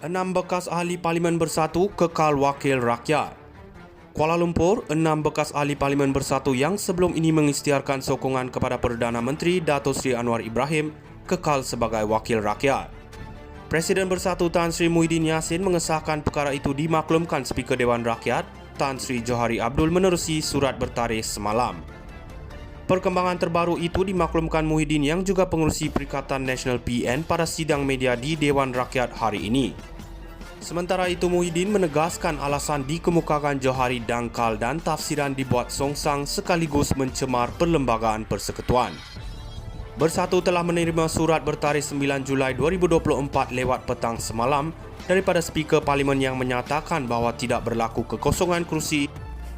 6 bekas ahli Parlimen Bersatu kekal wakil rakyat. Kuala Lumpur, 6 bekas ahli Parlimen Bersatu yang sebelum ini mengisytiharkan sokongan kepada Perdana Menteri Dato' Sri Anwar Ibrahim kekal sebagai wakil rakyat. Presiden Bersatu Tan Sri Muhyiddin Yassin mengesahkan perkara itu dimaklumkan Speaker Dewan Rakyat Tan Sri Johari Abdul menerusi surat bertarikh semalam. Perkembangan terbaru itu dimaklumkan Muhyiddin yang juga pengerusi Perikatan Nasional PN pada sidang media di Dewan Rakyat hari ini. Sementara itu Muhyiddin menegaskan alasan dikemukakan Johari dangkal dan tafsiran dibuat songsang sekaligus mencemar Perlembagaan Persekutuan. Bersatu telah menerima surat bertarikh 9 Julai 2024 lewat petang semalam daripada Speaker Parlimen yang menyatakan bahawa tidak berlaku kekosongan kerusi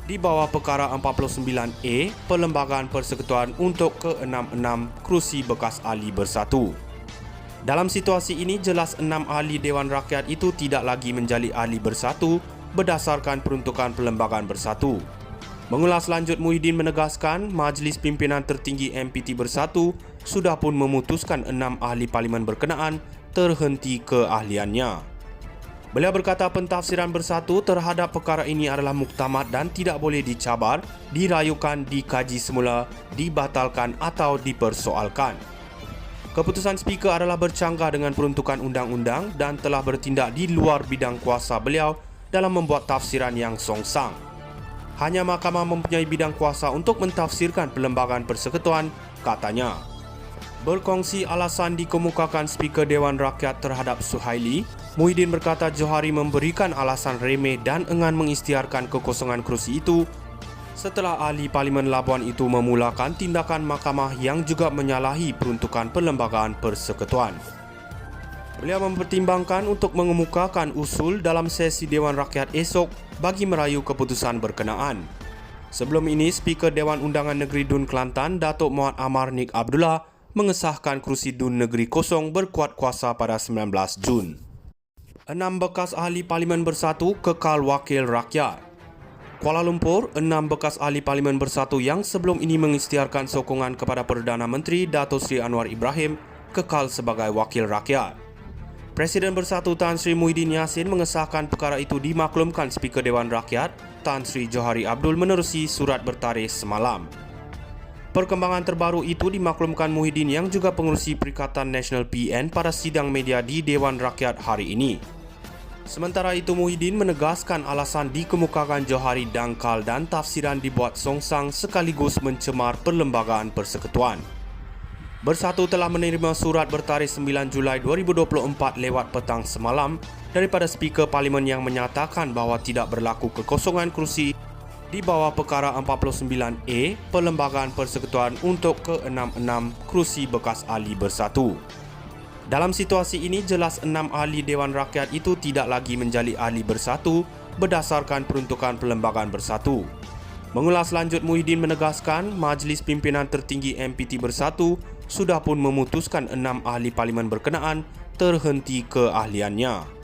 di bawah perkara 49A Perlembagaan Persekutuan untuk ke-66 kerusi bekas ahli Bersatu. Dalam situasi ini jelas 6 ahli Dewan Rakyat itu tidak lagi menjadi ahli Bersatu berdasarkan peruntukan Perlembagaan Bersatu. Mengulas lanjut, Muhyiddin menegaskan Majlis Pimpinan Tertinggi MPT Bersatu sudah pun memutuskan 6 ahli Parlimen berkenaan terhenti keahliannya. Beliau berkata pentafsiran Bersatu terhadap perkara ini adalah muktamad dan tidak boleh dicabar, dirayukan, dikaji semula, dibatalkan atau dipersoalkan. Keputusan Speaker adalah bercanggah dengan peruntukan undang-undang dan telah bertindak di luar bidang kuasa beliau dalam membuat tafsiran yang songsang. Hanya Mahkamah mempunyai bidang kuasa untuk mentafsirkan Perlembagaan Persekutuan, katanya. Berkongsi alasan dikemukakan Speaker Dewan Rakyat terhadap Suhaili, Muhyiddin berkata Johari memberikan alasan remeh dan enggan mengisytiharkan kekosongan kerusi itu setelah ahli Parlimen Labuan itu memulakan tindakan mahkamah yang juga menyalahi peruntukan Perlembagaan Persekutuan. Beliau mempertimbangkan untuk mengemukakan usul dalam sesi Dewan Rakyat esok bagi merayu keputusan berkenaan. Sebelum ini, Speaker Dewan Undangan Negeri Dun Kelantan, Datuk Muhammad Amar Nik Abdullah, mengesahkan kerusi Dun Negeri kosong berkuat kuasa pada 19 Jun. 6 bekas ahli Parlimen Bersatu kekal wakil rakyat. Kuala Lumpur, 6 bekas ahli Parlimen Bersatu yang sebelum ini mengisytiharkan sokongan kepada Perdana Menteri Dato' Sri Anwar Ibrahim kekal sebagai wakil rakyat. Presiden Bersatu Tan Sri Muhyiddin Yassin mengesahkan perkara itu dimaklumkan Speaker Dewan Rakyat Tan Sri Johari Abdul menerusi surat bertarikh semalam. Perkembangan terbaru itu dimaklumkan Muhyiddin yang juga pengerusi Perikatan Nasional PN pada sidang media di Dewan Rakyat hari ini. Sementara itu Muhyiddin menegaskan alasan dikemukakan Johari dangkal dan tafsiran dibuat songsang sekaligus mencemar Perlembagaan Persekutuan. Bersatu telah menerima surat bertarikh 9 Julai 2024 lewat petang semalam daripada Speaker Parlimen yang menyatakan bahawa tidak berlaku kekosongan kerusi di bawah perkara 49A Perlembagaan Persekutuan untuk ke-66 kerusi bekas ahli Bersatu. Dalam situasi ini jelas 6 ahli Dewan Rakyat itu tidak lagi menjadi ahli Bersatu berdasarkan peruntukan Perlembagaan Bersatu. Mengulas lanjut, Muhyiddin menegaskan Majlis Pimpinan Tertinggi MPT Bersatu sudah pun memutuskan 6 ahli Parlimen berkenaan terhenti keahliannya.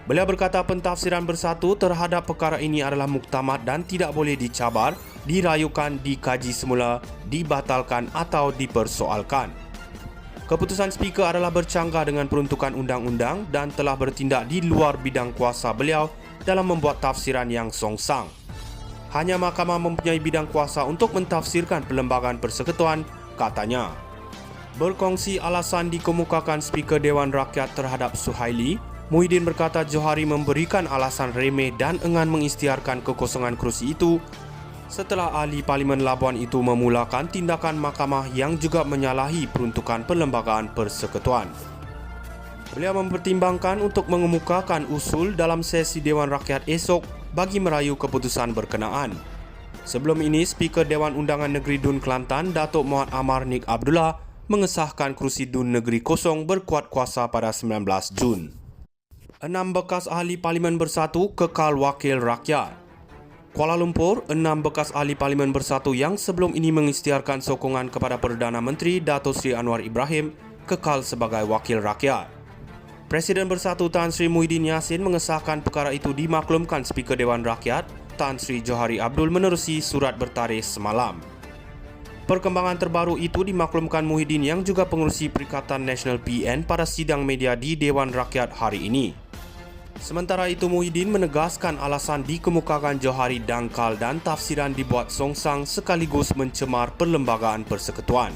Beliau berkata pentafsiran Bersatu terhadap perkara ini adalah muktamad dan tidak boleh dicabar, dirayukan, dikaji semula, dibatalkan atau dipersoalkan. Keputusan Speaker adalah bercanggah dengan peruntukan undang-undang dan telah bertindak di luar bidang kuasa beliau dalam membuat tafsiran yang songsang. Hanya Mahkamah mempunyai bidang kuasa untuk mentafsirkan Perlembagaan Persekutuan, katanya. Berkongsi alasan dikemukakan Speaker Dewan Rakyat terhadap Suhaili, Muhyiddin berkata Johari memberikan alasan remeh dan enggan mengisytiharkan kekosongan kerusi itu setelah ahli Parlimen Labuan itu memulakan tindakan mahkamah yang juga menyalahi peruntukan Perlembagaan Persekutuan. Beliau mempertimbangkan untuk mengemukakan usul dalam sesi Dewan Rakyat esok bagi merayu keputusan berkenaan. Sebelum ini, Speaker Dewan Undangan Negeri Dun Kelantan, Datuk Muhammad Amar Nik Abdullah, mengesahkan kerusi Dun Negeri kosong berkuat kuasa pada 19 Jun. 6 bekas ahli Parlimen Bersatu kekal wakil rakyat. Kuala Lumpur, 6 bekas ahli Parlimen Bersatu yang sebelum ini mengisytiharkan sokongan kepada Perdana Menteri Dato' Sri Anwar Ibrahim kekal sebagai wakil rakyat. Presiden Bersatu Tan Sri Muhyiddin Yassin mengesahkan perkara itu dimaklumkan Speaker Dewan Rakyat Tan Sri Johari Abdul menerusi surat bertarikh semalam. Perkembangan terbaru itu dimaklumkan Muhyiddin yang juga pengerusi Perikatan Nasional PN pada sidang media di Dewan Rakyat hari ini. Sementara itu, Muhyiddin menegaskan alasan dikemukakan Johari dangkal dan tafsiran dibuat songsang sekaligus mencemar Perlembagaan Persekutuan.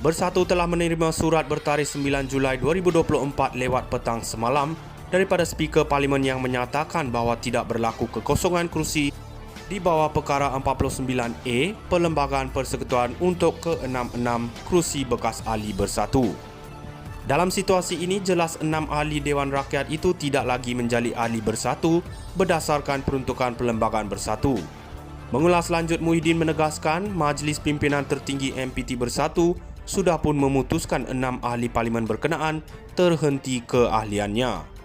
Bersatu telah menerima surat bertarikh 9 Julai 2024 lewat petang semalam daripada Speaker Parlimen yang menyatakan bahawa tidak berlaku kekosongan kerusi di bawah perkara 49A Perlembagaan Persekutuan untuk ke-66 kerusi bekas ahli Bersatu. Dalam situasi ini, jelas 6 ahli Dewan Rakyat itu tidak lagi menjadi ahli Bersatu berdasarkan peruntukan Perlembagaan Bersatu. Mengulas lanjut, Muhyiddin menegaskan Majlis Pimpinan Tertinggi MPT Bersatu sudah pun memutuskan 6 ahli parlimen berkenaan terhenti keahliannya.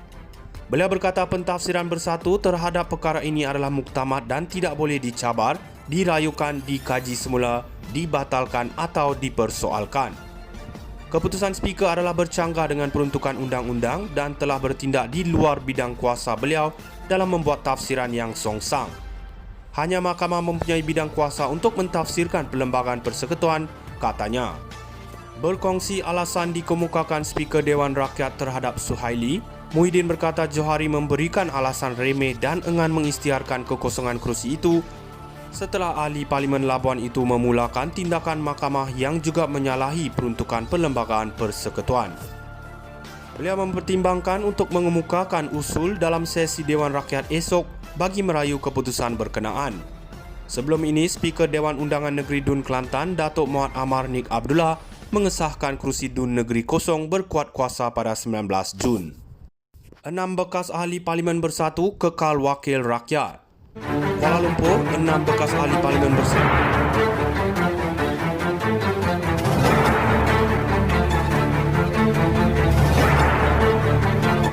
Beliau berkata pentafsiran Bersatu terhadap perkara ini adalah muktamad dan tidak boleh dicabar, dirayukan, dikaji semula, dibatalkan atau dipersoalkan. Keputusan Speaker adalah bercanggah dengan peruntukan undang-undang dan telah bertindak di luar bidang kuasa beliau dalam membuat tafsiran yang songsang. Hanya mahkamah mempunyai bidang kuasa untuk mentafsirkan Perlembagaan Persekutuan, katanya. Berkongsi alasan dikemukakan Speaker Dewan Rakyat terhadap Suhaili, Muhyiddin berkata Johari memberikan alasan remeh dan enggan mengisytiharkan kekosongan kerusi itu setelah ahli Parlimen Labuan itu memulakan tindakan mahkamah yang juga menyalahi peruntukan Perlembagaan Persekutuan. Beliau mempertimbangkan untuk mengemukakan usul dalam sesi Dewan Rakyat esok bagi merayu keputusan berkenaan. Sebelum ini, Speaker Dewan Undangan Negeri Dun Kelantan, Datuk Muhammad Amar Nik Abdullah, mengesahkan kerusi Dun Negeri kosong berkuat kuasa pada 19 Jun. 6 bekas ahli Parlimen Bersatu kekal wakil rakyat. Kuala Lumpur, 6 bekas ahli Parlimen Bersatu